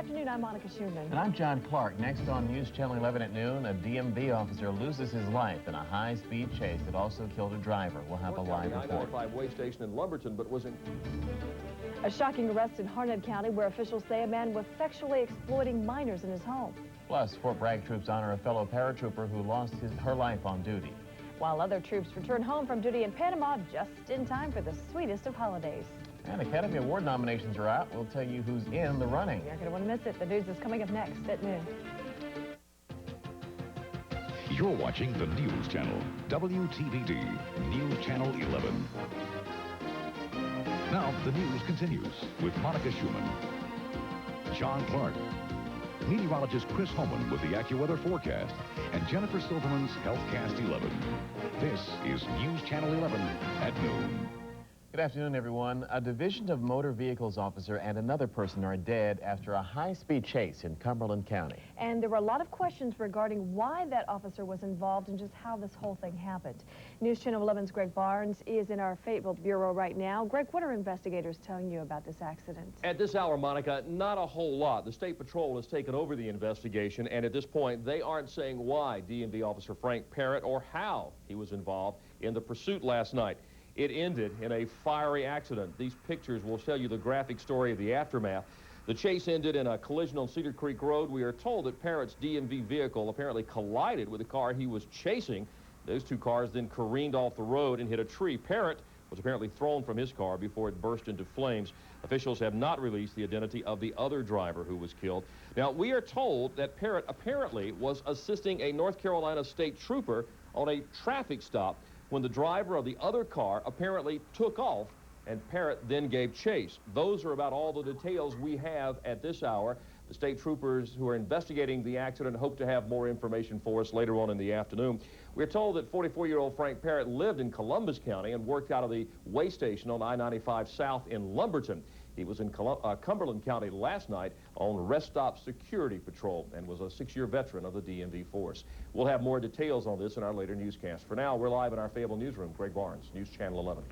afternoon. I'm Monica Schumann. And I'm John Clark. Next on News Channel 11 at noon, a DMV officer loses his life in a high-speed chase that also killed a driver. We'll have a live report. I-95 way station in Lumberton, but was in... A shocking arrest in Harnett County where officials say a man was sexually exploiting minors in his home. Plus, Fort Bragg troops honor a fellow paratrooper who lost her life on duty. While other troops return home from duty in Panama just in time for the sweetest of holidays. And Academy Award nominations are out. We'll tell you who's in the running. You're going to want to miss it. The news is coming up next at noon. You're watching the News Channel, WTVD, News Channel 11. Now, the news continues with Monica Schumann, John Clark, meteorologist Chris Homan with the AccuWeather forecast, and Jennifer Silverman's Healthcast 11. This is News Channel 11 at noon. Good afternoon, everyone. A Division of Motor Vehicles officer and another person are dead after a high-speed chase in Cumberland County. And there were a lot of questions regarding why that officer was involved and just how this whole thing happened. News Channel 11's Greg Barnes is in our Fayetteville bureau right now. Greg, what are investigators telling you about this accident? At this hour, Monica, not a whole lot. The State Patrol has taken over the investigation, and at this point, they aren't saying why DMV officer Frank Parrott or how he was involved in the pursuit last night. It ended in a fiery accident. These pictures will tell you the graphic story of the aftermath. The chase ended in a collision on Cedar Creek Road. We are told that Parrott's DMV vehicle apparently collided with the car he was chasing. Those two cars then careened off the road and hit a tree. Parrott was apparently thrown from his car before it burst into flames. Officials have not released the identity of the other driver who was killed. Now, we are told that Parrott apparently was assisting a North Carolina state trooper on a traffic stop when the driver of the other car apparently took off, and Parrott then gave chase. Those are about all the details we have at this hour. The state troopers who are investigating the accident hope to have more information for us later on in the afternoon. We're told that 44-year-old Frank Parrott lived in Columbus County and worked out of the way station on I-95 South in Lumberton. He was in Cumberland County last night on rest stop security patrol and was a 6-year veteran of the DMV force. We'll have more details on this in our later newscast. For now, we're live in our Fayetteville newsroom. Greg Barnes, News Channel 11.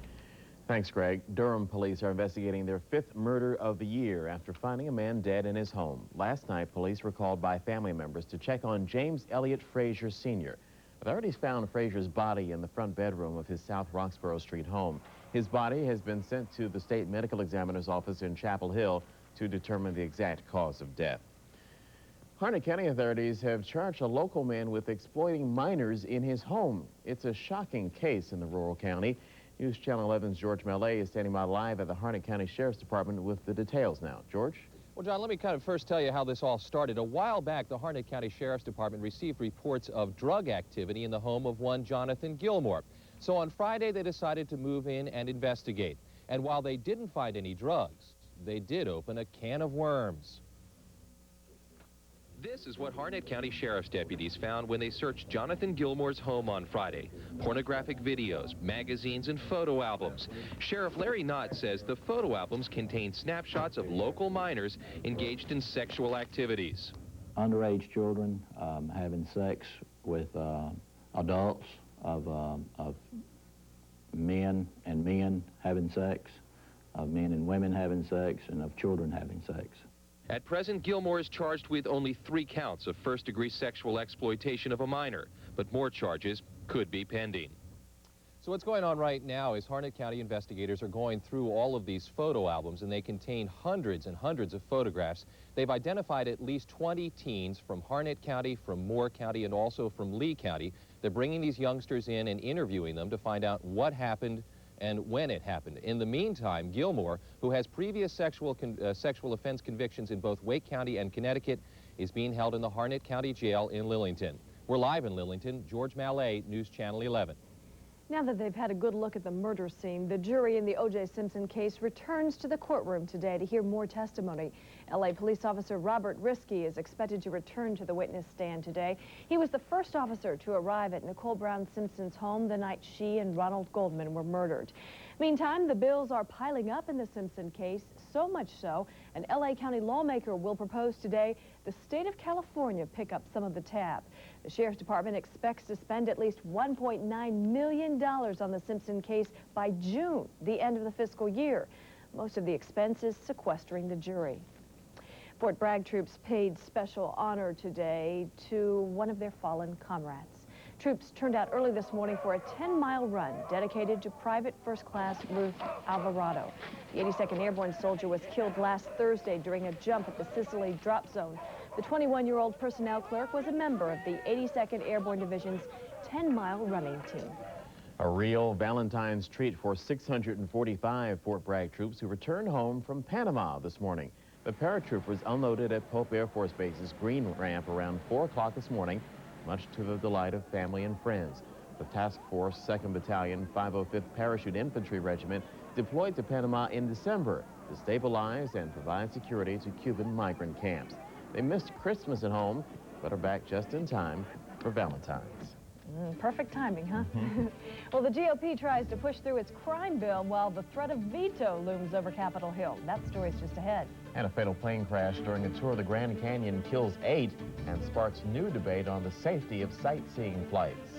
Thanks, Greg. Durham police are investigating their 5th murder of the year after finding a man dead in his home. Last night, police were called by family members to check on James Elliott Frazier Sr. Authorities found Frazier's body in the front bedroom of his South Roxborough Street home. His body has been sent to the state medical examiner's office in Chapel Hill to determine the exact cause of death. Harnett County authorities have charged a local man with exploiting minors in his home. It's a shocking case in the rural county. News Channel 11's George Mallet is standing by live at the Harnett County Sheriff's Department with the details now. George? Well, John, let me kind of first tell you how this all started. A while back, the Harnett County Sheriff's Department received reports of drug activity in the home of one Jonathan Gilmore. So on Friday, they decided to move in and investigate. And while they didn't find any drugs, they did open a can of worms. This is what Harnett County Sheriff's deputies found when they searched Jonathan Gilmore's home on Friday. Pornographic videos, magazines, and photo albums. Sheriff Larry Knott says the photo albums contain snapshots of local minors engaged in sexual activities. Underage children having sex with adults, of men and men having sex, of men and women having sex, and of children having sex. At present, Gilmore is charged with only 3 counts of first-degree sexual exploitation of a minor, but more charges could be pending. So what's going on right now is Harnett County investigators are going through all of these photo albums, and they contain hundreds and hundreds of photographs. They've identified at least 20 teens from Harnett County, from Moore County, and also from Lee County. They're bringing these youngsters in and interviewing them to find out what happened and when it happened. In the meantime, Gilmore, who has previous sexual offense convictions in both Wake County and Connecticut, is being held in the Harnett County Jail in Lillington. We're live in Lillington. George Mallet, News Channel 11. Now that they've had a good look at the murder scene, the jury in the O.J. Simpson case returns to the courtroom today to hear more testimony. L.A. police officer Robert Risky is expected to return to the witness stand today. He was the first officer to arrive at Nicole Brown Simpson's home the night she and Ronald Goldman were murdered. Meantime, the bills are piling up in the Simpson case, so much so, an L.A. County lawmaker will propose today the state of California pick up some of the tab. The Sheriff's Department expects to spend at least $1.9 million on the Simpson case by June, the end of the fiscal year. Most of the expenses sequestering the jury. Fort Bragg troops paid special honor today to one of their fallen comrades. Troops turned out early this morning for a 10-mile run dedicated to Private First Class Ruth Alvarado. The 82nd Airborne soldier was killed last Thursday during a jump at the Sicily drop zone. The 21-year-old personnel clerk was a member of the 82nd Airborne Division's 10-mile running team. A real Valentine's treat for 645 Fort Bragg troops who returned home from Panama this morning. The paratroopers unloaded at Pope Air Force Base's Green Ramp around 4 o'clock this morning, much to the delight of family and friends. The Task Force 2nd Battalion, 505th Parachute Infantry Regiment deployed to Panama in December to stabilize and provide security to Cuban migrant camps. They missed Christmas at home, but are back just in time for Valentine's. Perfect timing, huh? Well, the GOP tries to push through its crime bill while the threat of veto looms over Capitol Hill. That story's just ahead. And a fatal plane crash during a tour of the Grand Canyon kills 8 and sparks new debate on the safety of sightseeing flights.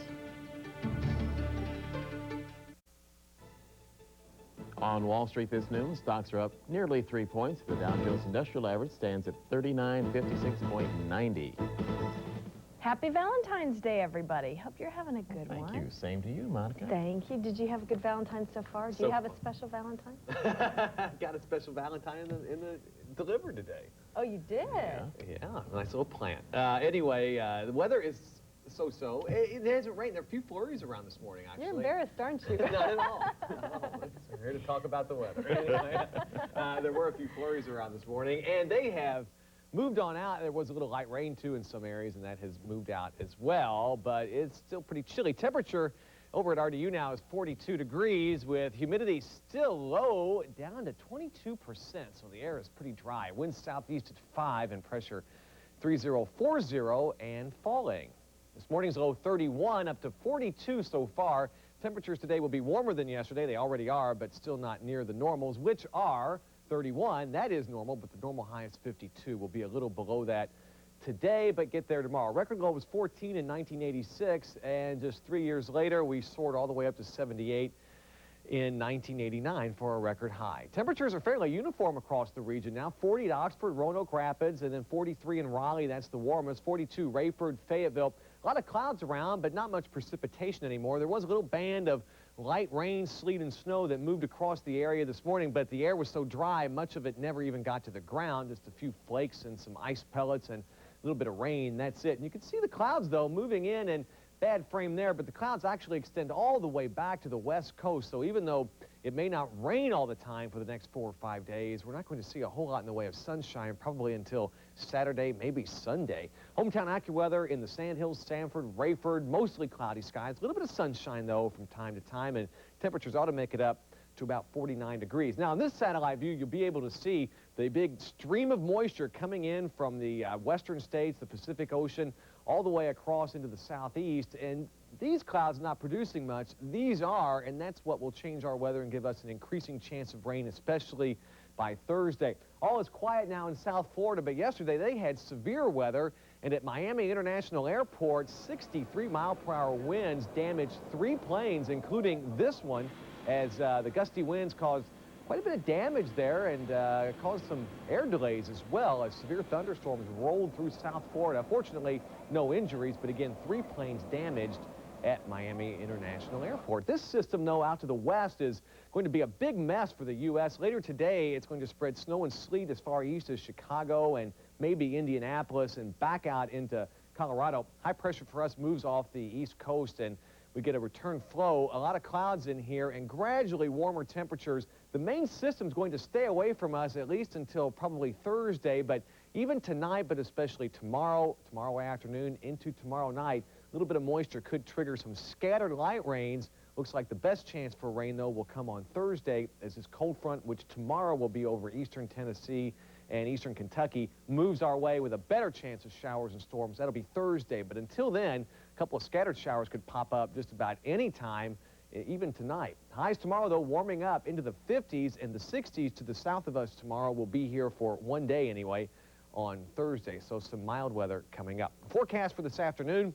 On Wall Street this noon, stocks are up nearly 3 points. The Dow Jones Industrial Average stands at 3956.90. Happy Valentine's Day, everybody. Hope you're having a good one. Thank you. Same to you, Monica. Thank you. Did you have a good Valentine so far? Do you have a special Valentine? Got a special Valentine in the delivered today. Oh, you did? Yeah, nice little plant. Anyway, the weather is so-so. It hasn't rained. There are a few flurries around this morning, actually. You're embarrassed, aren't you? Not at all. We're here to talk about the weather. Anyway, there were a few flurries around this morning, and they have moved on out. There was a little light rain, too, in some areas, and that has moved out as well, but it's still pretty chilly. Temperature over at RDU now is 42 degrees, with humidity still low, down to 22%, so the air is pretty dry. Wind southeast at 5 and pressure 3040 and falling. This morning's low 31, up to 42 so far. Temperatures today will be warmer than yesterday. They already are, but still not near the normals, which are 31, that is normal, but the normal high is 52. We'll be a little below that today, but get there tomorrow. Record low was 14 in 1986, and just 3 years later, we soared all the way up to 78 in 1989 for a record high. Temperatures are fairly uniform across the region now. 40 at Oxford, Roanoke Rapids, and then 43 in Raleigh. That's the warmest. 42 Rayford, Fayetteville. A lot of clouds around, but not much precipitation anymore. There was a little band of light rain, sleet, and snow that moved across the area this morning, but the air was so dry, much of it never even got to the ground. Just a few flakes and some ice pellets and a little bit of rain. That's it. And you can see the clouds, though, moving in, and bad frame there, but the clouds actually extend all the way back to the west coast. So even though it may not rain all the time for the next 4 or 5 days, we're not going to see a whole lot in the way of sunshine probably until Saturday, maybe Sunday. Hometown AccuWeather in the Sandhills, Sanford, Rayford, mostly cloudy skies. A little bit of sunshine, though, from time to time, and temperatures ought to make it up to about 49 degrees. Now, in this satellite view, you'll be able to see the big stream of moisture coming in from the western states, the Pacific Ocean, all the way across into the southeast, and these clouds not producing much. These are, and that's what will change our weather and give us an increasing chance of rain, especially by Thursday. All is quiet now in South Florida, but yesterday they had severe weather, and at Miami International Airport, 63-mile-per-hour winds damaged 3 planes, including this one, as the gusty winds caused quite a bit of damage there and caused some air delays as well as severe thunderstorms rolled through South Florida. Fortunately, no injuries, but again, 3 planes damaged at Miami International Airport. This system, though, out to the west is going to be a big mess for the U.S. Later today, it's going to spread snow and sleet as far east as Chicago and maybe Indianapolis and back out into Colorado. High pressure for us moves off the east coast, and we get a return flow, a lot of clouds in here, and gradually warmer temperatures. The main system's going to stay away from us at least until probably Thursday, but even tonight, but especially tomorrow afternoon into tomorrow night, a little bit of moisture could trigger some scattered light rains. Looks like the best chance for rain, though, will come on Thursday as this cold front, which tomorrow will be over eastern Tennessee and eastern Kentucky, moves our way with a better chance of showers and storms. That'll be Thursday, but until then, a couple of scattered showers could pop up just about any time, even tonight. Highs tomorrow, though, warming up into the 50s and the 60s to the south of us tomorrow. Will be here for one day anyway on Thursday, so some mild weather coming up. Forecast for this afternoon,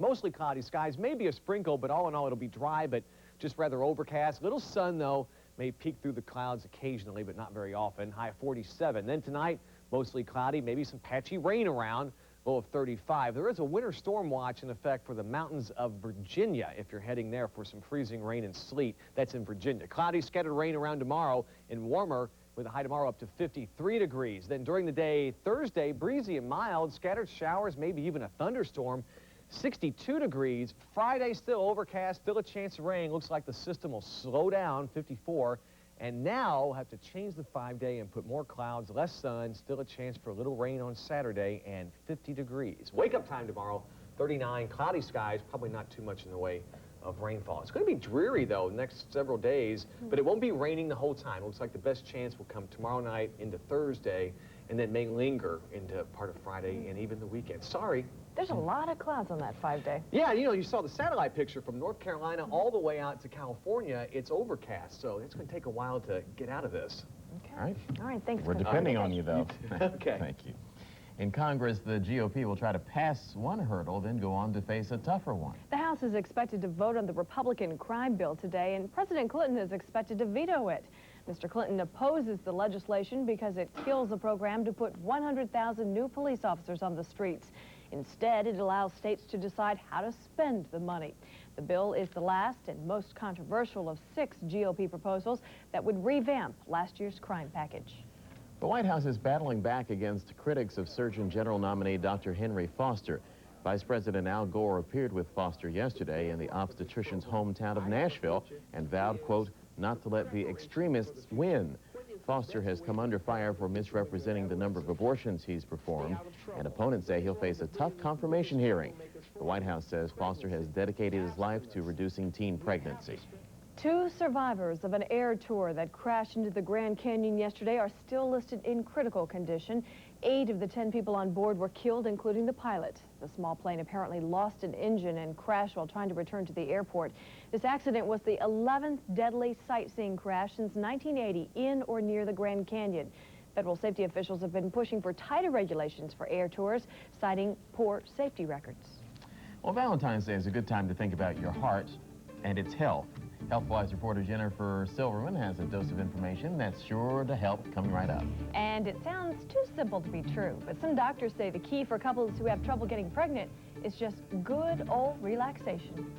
mostly cloudy skies, maybe a sprinkle, but all in all, it'll be dry, but just rather overcast. Little sun, though, may peek through the clouds occasionally, but not very often. High of 47. Then tonight, mostly cloudy, maybe some patchy rain around. Low of 35. There is a winter storm watch in effect for the mountains of Virginia if you're heading there for some freezing rain and sleet. That's in Virginia. Cloudy, scattered rain around tomorrow and warmer with a high tomorrow up to 53 degrees. Then during the day Thursday, breezy and mild, scattered showers, maybe even a thunderstorm. 62 degrees. Friday, still overcast, still a chance of rain. Looks like the system will slow down, 54. And now have to change the 5-day and put more clouds, less sun, still a chance for a little rain on Saturday, and 50 degrees. Wake up time tomorrow, 39, cloudy skies, probably not too much in the way of rainfall. It's going to be dreary, though, the next several days, but it won't be raining the whole time. It looks like the best chance will come tomorrow night into Thursday, and then may linger into part of Friday and even the weekend. Sorry. There's a lot of clouds on that 5-day. Yeah, you know, you saw the satellite picture from North Carolina all the way out to California. It's overcast, so it's going to take a while to get out of this. Okay. All right, thanks. We're depending on you, though. Okay. Thank you. In Congress, the GOP will try to pass one hurdle, then go on to face a tougher one. The House is expected to vote on the Republican crime bill today, and President Clinton is expected to veto it. Mr. Clinton opposes the legislation because it kills a program to put 100,000 new police officers on the streets. Instead, it allows states to decide how to spend the money. The bill is the last and most controversial of 6 GOP proposals that would revamp last year's crime package. The White House is battling back against critics of Surgeon General nominee Dr. Henry Foster. Vice President Al Gore appeared with Foster yesterday in the obstetrician's hometown of Nashville and vowed, quote, not to let the extremists win. Foster has come under fire for misrepresenting the number of abortions he's performed, and opponents say he'll face a tough confirmation hearing. The White House says Foster has dedicated his life to reducing teen pregnancy. 2 survivors of an air tour that crashed into the Grand Canyon yesterday are still listed in critical condition. 8 of the 10 people on board were killed, including the pilot. The small plane apparently lost an engine and crashed while trying to return to the airport. This accident was the 11th deadly sightseeing crash since 1980 in or near the Grand Canyon. Federal safety officials have been pushing for tighter regulations for air tours, citing poor safety records. Well, Valentine's Day is a good time to think about your heart and its health. HealthWise reporter Jennifer Silverman has a dose of information that's sure to help coming right up. And it sounds too simple to be true, but some doctors say the key for couples who have trouble getting pregnant is just good old relaxation.